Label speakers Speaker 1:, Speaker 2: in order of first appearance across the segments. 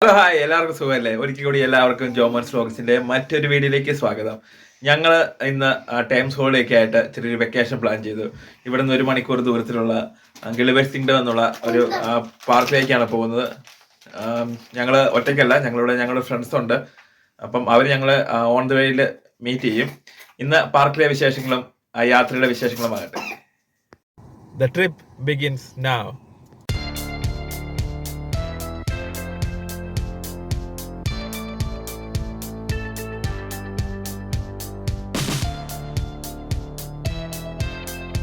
Speaker 1: Hello hi, എല്ലാവർക്കും സുഖമല്ലേ? ഒരിക്കൽ കൂടി എല്ലാവർക്കും ജോമോൻസ് വ്ലോഗ്സിന്റെ മറ്റൊരു വീഡിയോയിലേക്ക് സ്വാഗതം. ഞങ്ങൾ ഇന്ന് ടൈംസ് ഹോളിഡേക്ക് ആയിട്ട് ചെറിയൊരു വെക്കേഷൻ പ്ലാൻ ചെയ്തു. ഇവിടെ നിന്ന് 1 മണിക്കൂർ ദൂരത്തിലുള്ള ഗിളിവേഴ്സ് കിങ്ഡം എന്നുള്ള ഒരു പാർക്കിലേക്കാണ് പോകുന്നത്. ഞങ്ങൾ ഒറ്റയ്ക്കല്ല, ഞങ്ങളുടെ ഫ്രണ്ട്സ് ഉണ്ട്. അപ്പം അവർ ഞങ്ങൾ ഓൺ ദ വേയിൽ മീറ്റ് ചെയ്യും. ഇന്ന് പാർക്കിലെ വിശേഷങ്ങളും യാത്രയുടെ വിശേഷങ്ങളും ആകട്ടെ. The trip begins now.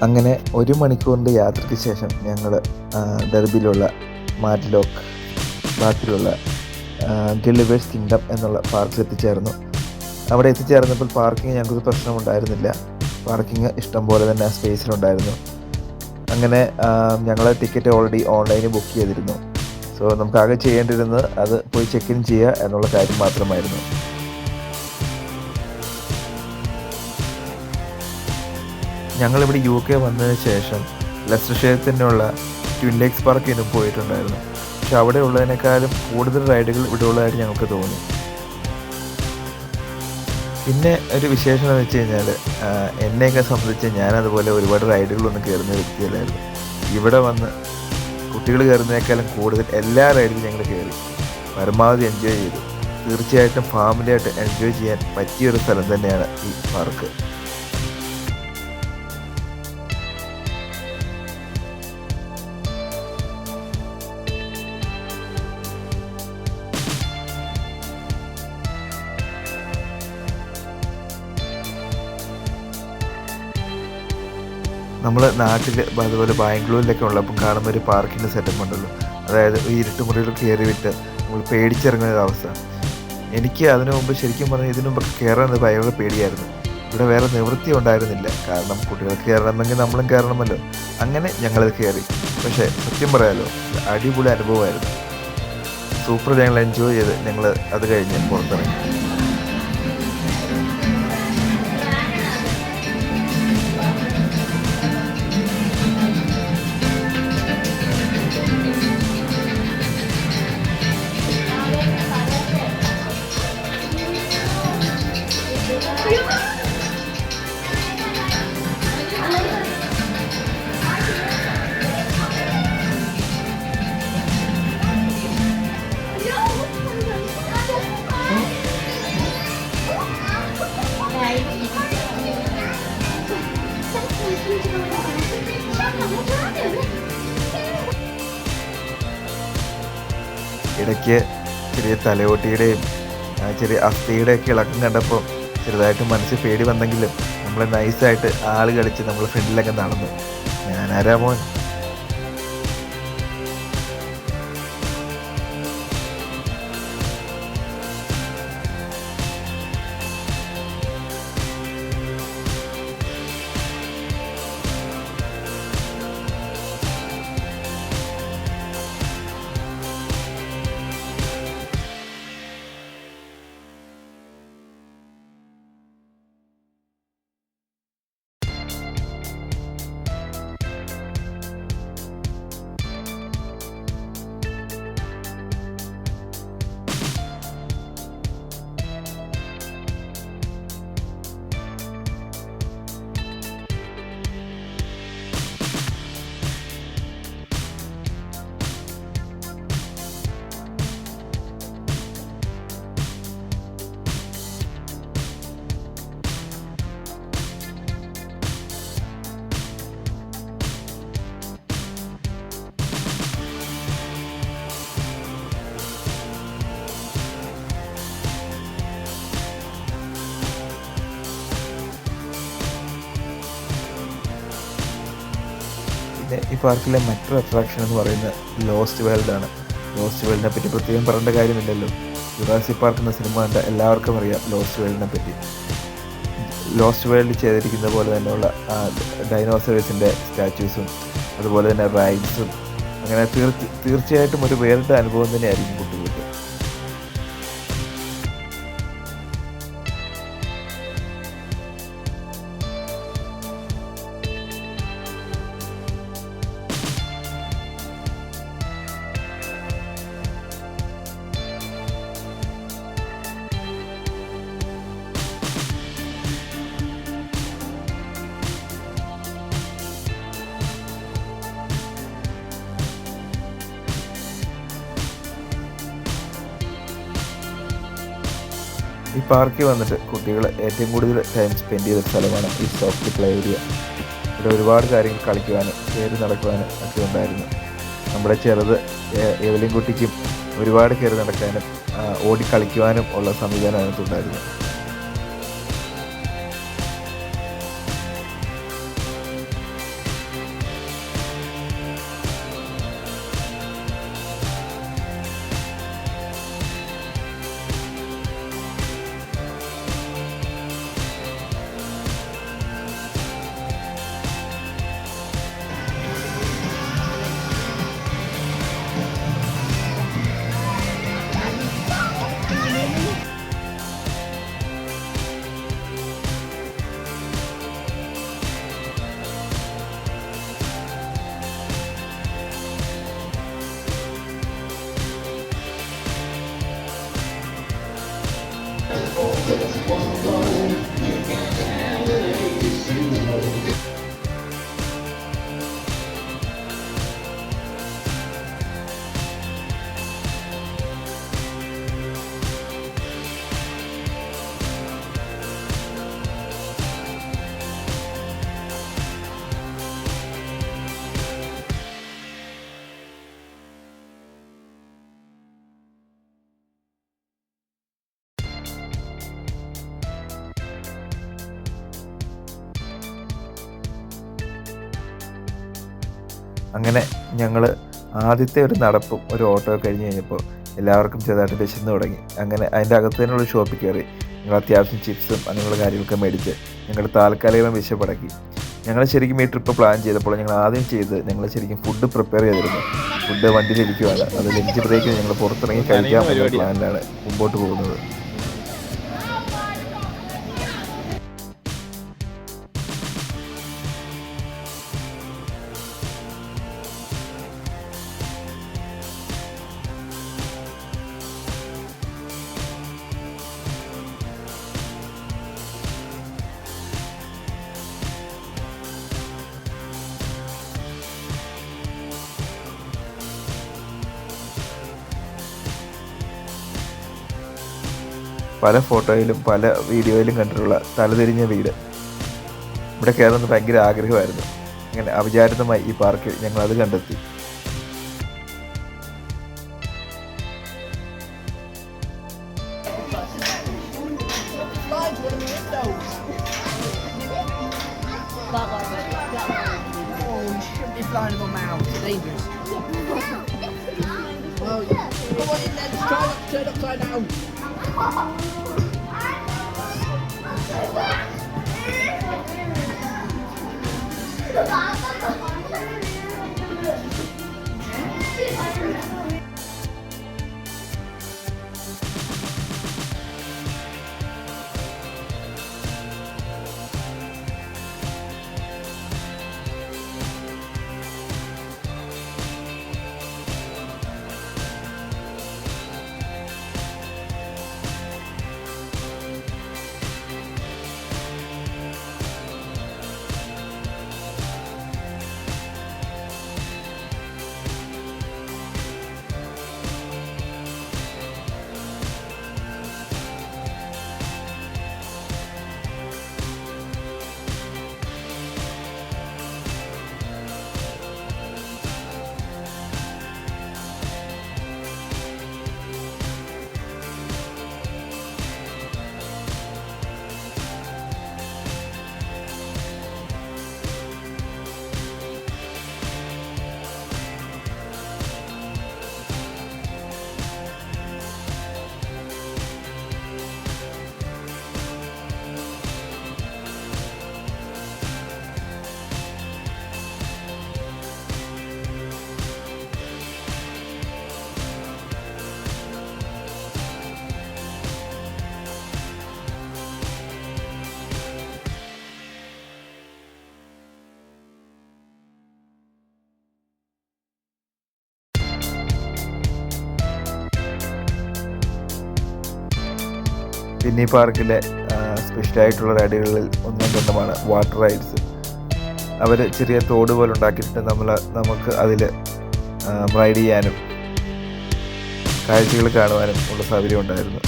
Speaker 2: അങ്ങനെ 1 മണിക്കൂറിൻ്റെ യാത്രയ്ക്ക് ശേഷം ഞങ്ങൾ ഡെർബിയിലുള്ള മാഡ്ലോക്ക് പാർക്കിലുള്ള ഗിളിവേഴ്സ് കിങ്ഡം എന്നുള്ള പാർക്കിൽ എത്തിച്ചേർന്നു. അവിടെ എത്തിച്ചേർന്നപ്പോൾ പാർക്കിംഗ് ഞങ്ങൾക്ക് പ്രശ്നമുണ്ടായിരുന്നില്ല. പാർക്കിംഗ് ഇഷ്ടം പോലെ തന്നെ ആ സ്പേസിലുണ്ടായിരുന്നു. അങ്ങനെ ഞങ്ങൾ ടിക്കറ്റ് ഓൾറെഡി ഓൺലൈനിൽ ബുക്ക് ചെയ്തിരുന്നു. സോ നമുക്കാകെ ചെയ്യേണ്ടിരുന്നത് അത് പോയി ചെക്ക് ഇൻ ചെയ്യുക എന്നുള്ള കാര്യം മാത്രമായിരുന്നു. ഞങ്ങളിവിടെ UK വന്നതിന് ശേഷം ലെസ്റ്റർഷെയറിൽ തന്നെയുള്ള ട്വിൻ ലേക്സ് പാർക്കിനും പോയിട്ടുണ്ടായിരുന്നു. പക്ഷെ അവിടെ ഉള്ളതിനേക്കാളും കൂടുതൽ റൈഡുകൾ ഇവിടെ ഉള്ളതായിട്ട് ഞങ്ങൾക്ക് തോന്നി. പിന്നെ ഒരു വിശേഷം എന്ന് വെച്ച് കഴിഞ്ഞാൽ, എന്നെയൊക്കെ സംബന്ധിച്ച് ഞാനതുപോലെ ഒരുപാട് റൈഡുകളൊന്നും കയറുന്ന വ്യക്തിയല്ലായിരുന്നു. ഇവിടെ വന്ന് കുട്ടികൾ കയറുന്നതിനേക്കാളും കൂടുതൽ എല്ലാ റൈഡിലും ഞങ്ങൾ കയറി പരമാവധി എൻജോയ് ചെയ്തു. തീർച്ചയായിട്ടും ഫാമിലിയായിട്ട് എൻജോയ് ചെയ്യാൻ പറ്റിയൊരു സ്ഥലം തന്നെയാണ് ഈ പാർക്ക്. നമ്മൾ നാട്ടിൽ അതുപോലെ ബാംഗ്ലൂരിലൊക്കെ ഉള്ളപ്പം കാണുന്ന ഒരു പാർക്കിൻ്റെ സെറ്റപ്പ് ഉണ്ടല്ലോ, അതായത് ഈ ഇരുട്ടുമുറിയിൽ കയറി വിട്ട് നമ്മൾ പേടിച്ചിറങ്ങുന്ന ഒരു അവസ്ഥ. എനിക്ക് അതിനു മുമ്പ് ശരിക്കും പറഞ്ഞാൽ ഇതിനു മുമ്പ് കയറാൻ ഭയങ്കര പേടിയായിരുന്നു. ഇവിടെ വേറെ നിവൃത്തി ഉണ്ടായിരുന്നില്ല, കാരണം കുട്ടികൾക്ക് കയറണമെങ്കിൽ നമ്മളും കയറണമല്ലോ. അങ്ങനെ ഞങ്ങളത് കയറി. പക്ഷേ സത്യം പറയാമല്ലോ, അടിപൊളി അനുഭവമായിരുന്നു. സൂപ്പർ. ഞങ്ങൾ എൻജോയ് ചെയ്ത് ഞങ്ങൾ അത് കഴിഞ്ഞ് പുറത്തിറങ്ങി. ഇടയ്ക്ക് ചെറിയ തലയോട്ടിയുടെയും ചെറിയ അസ്ഥിയുടെയൊക്കെ ഇളക്കം കണ്ടപ്പോൾ ചെറുതായിട്ട് മനസ്സിൽ പേടി വന്നെങ്കിലും നമ്മൾ നൈസായിട്ട് ആൾ കളിച്ച് നമ്മൾ ഫ്രണ്ടിലൊക്കെ നടന്നു. ഞാനാരാ മോൻ. പിന്നെ ഈ പാർക്കിലെ മറ്റൊരു അട്രാക്ഷൻ എന്ന് പറയുന്നത് ലോസ്റ്റ് വേൾഡാണ്. ലോസ്റ്റ് വേൾഡിനെ പറ്റി പ്രത്യേകം പറയേണ്ട കാര്യമില്ലല്ലോ. ജുറാസിക് പാർക്ക് എന്ന സിനിമ കണ്ട എല്ലാവർക്കും അറിയാം ലോസ്റ്റ് വേൾഡിനെ പറ്റി. ലോസ്റ്റ് വേൾഡിൽ ചെയ്തിരിക്കുന്ന പോലെ തന്നെയുള്ള ഡൈനോസറേഴ്സിൻ്റെ സ്റ്റാച്യൂസും അതുപോലെ തന്നെ റൈഡ്സും, അങ്ങനെ തീർച്ചയായിട്ടും ഒരു വേറിട്ട അനുഭവം തന്നെയായിരിക്കും കുട്ടികൾക്ക്. ഈ പാർക്കിൽ വന്നിട്ട് കുട്ടികൾ ഏറ്റവും കൂടുതൽ ടൈം സ്പെൻഡ് ചെയ്ത സ്ഥലമാണ് ഈ സോഫ്റ്റ് പ്ലേ ഏരിയ. ഇവിടെ ഒരുപാട് കാര്യങ്ങൾ കളിക്കുവാനും കയറി നടക്കുവാനും ഒക്കെ ഉണ്ടായിരുന്നു. നമ്മുടെ ചെറുത് എവലിൻ കുട്ടിക്കും ഒരുപാട് കയറി നടക്കാനും ഓടിക്കളിക്കുവാനും ഉള്ള സംവിധാനം അതിനകത്തുണ്ടായിരുന്നു. അങ്ങനെ ഞങ്ങൾ ആദ്യത്തെ ഒരു നടപ്പും ഒരു ഓട്ടോ കഴിഞ്ഞ് കഴിഞ്ഞപ്പോൾ എല്ലാവർക്കും ചെറുതായിട്ട് വിശന്ന് തുടങ്ങി. അങ്ങനെ അതിൻ്റെ അകത്ത് തന്നെയുള്ള ഷോപ്പിൽ കയറി ഞങ്ങൾ അത്യാവശ്യം ചിപ്സും അങ്ങനെയുള്ള കാര്യങ്ങളൊക്കെ മേടിച്ച് ഞങ്ങൾ താൽക്കാലികം വിശപ്പടക്കി. ഞങ്ങൾ ശരിക്കും ഈ ട്രിപ്പ് പ്ലാൻ ചെയ്തപ്പോൾ ഞങ്ങൾ ആദ്യം ഞങ്ങൾ ശരിക്കും ഫുഡ് പ്രിപ്പയർ ചെയ്തിരുന്നു. ഫുഡ് വണ്ടിയിലിരിക്കുവാണ്. അത് ലഞ്ച് ബ്രേക്കിൽ ഞങ്ങൾ പുറത്തിറങ്ങി കഴിക്കാമെന്ന പ്ലാനിലാണ് മുമ്പോട്ട് പോകുന്നത്. പല ഫോട്ടോയിലും പല വീഡിയോയിലും കണ്ടിട്ടുള്ള തലതിരിഞ്ഞ വീട് ഇവിടെ കയറുന്നത് ഭയങ്കര ആഗ്രഹമായിരുന്നു. അങ്ങനെ അവിചാരിതമായി ഈ പാർക്കിൽ ഞങ്ങൾ അത് കണ്ടെത്തി. പിന്നെ ഈ പാർക്കിലെ സ്പെഷ്യലായിട്ടുള്ള റൈഡുകളിൽ ഒന്നും രണ്ടുമാണ് വാട്ടർ റൈഡ്സ്. അവർ ചെറിയ തോട് പോലെ ഉണ്ടാക്കിയിട്ട് നമുക്ക് അതിൽ റൈഡ് ചെയ്യാനും കാഴ്ചകൾ കാണുവാനും ഉള്ള സൗകര്യം ഉണ്ടായിരുന്നു.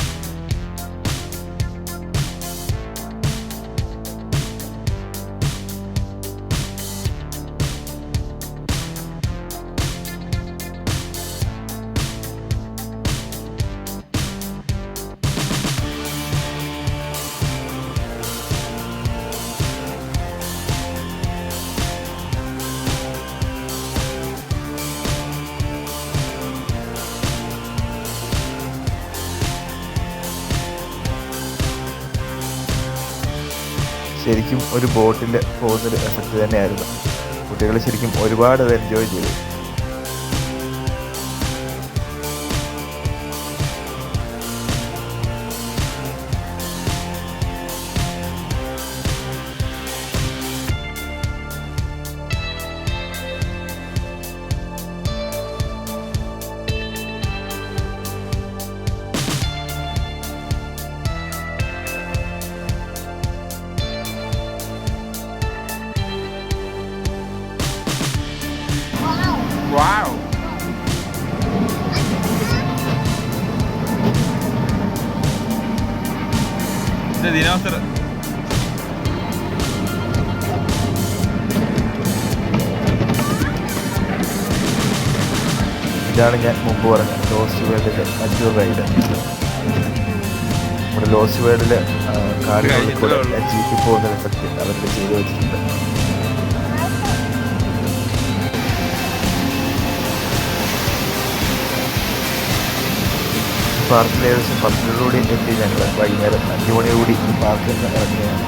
Speaker 2: ശരിക്കും ഒരു ബോട്ടിൽ പോകുന്നൊരു എഫക്റ്റ് തന്നെയായിരുന്നു. കുട്ടികൾ ശരിക്കും ഒരുപാട് അത് എൻജോയ് ചെയ്തു.
Speaker 1: Wow! ഇത് ദിനോസർ.
Speaker 2: ഇതാണ് ഞാൻ മുമ്പ് പറഞ്ഞ ലോസ്റ്റ് വേൾഡിലെ മറ്റൊരു റൈഡ്. നമ്മുടെ ലോസ്റ്റ് വേൾഡിലെ കാടുകളിൽ കൂടെ ജീപ്പിൽ പോകുന്ന എഫക്റ്റ് അവർക്ക് ചെയ്തു വെച്ചിട്ടുണ്ട്. പാർക്കിൽ ഏകദേശം 10 എത്തി. ഞങ്ങൾ വൈകുന്നേരം 5 മണിയോടുകൂടി ഈ പാർക്കിൽ നിന്ന് ഇറങ്ങുകയാണ്.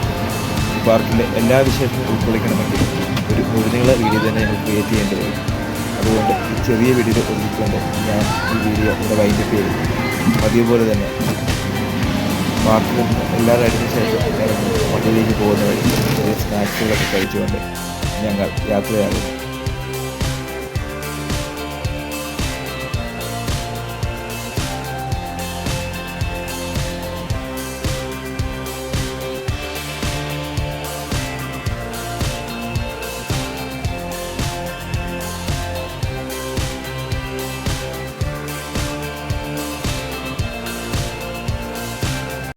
Speaker 2: ഈ പാർക്കിലെ എല്ലാ വിശേഷങ്ങളും ഉൾക്കൊള്ളിക്കണമെങ്കിൽ ഒരു മുഴുനീള വീഡിയോ തന്നെ ഞങ്ങൾ ക്രിയേറ്റ് ചെയ്യേണ്ടി വരും. അതുകൊണ്ട് ഈ ചെറിയ വീഡിയോ ഒതുക്കിക്കൊണ്ട് ഞാൻ ഈ വീഡിയോ ഇവിടെ വൈൻഡപ്പ് ചെയ്തു. അതേപോലെ തന്നെ പാർക്കിൽ നിന്ന് എല്ലാ റൈഡിന് ശേഷം ഇറങ്ങി വണ്ടിയിലേക്ക് പോകുന്ന വഴി ചെറിയ സ്നാക്സുകളൊക്കെ കഴിച്ചുകൊണ്ട് ഞങ്ങൾ യാത്രയാകും.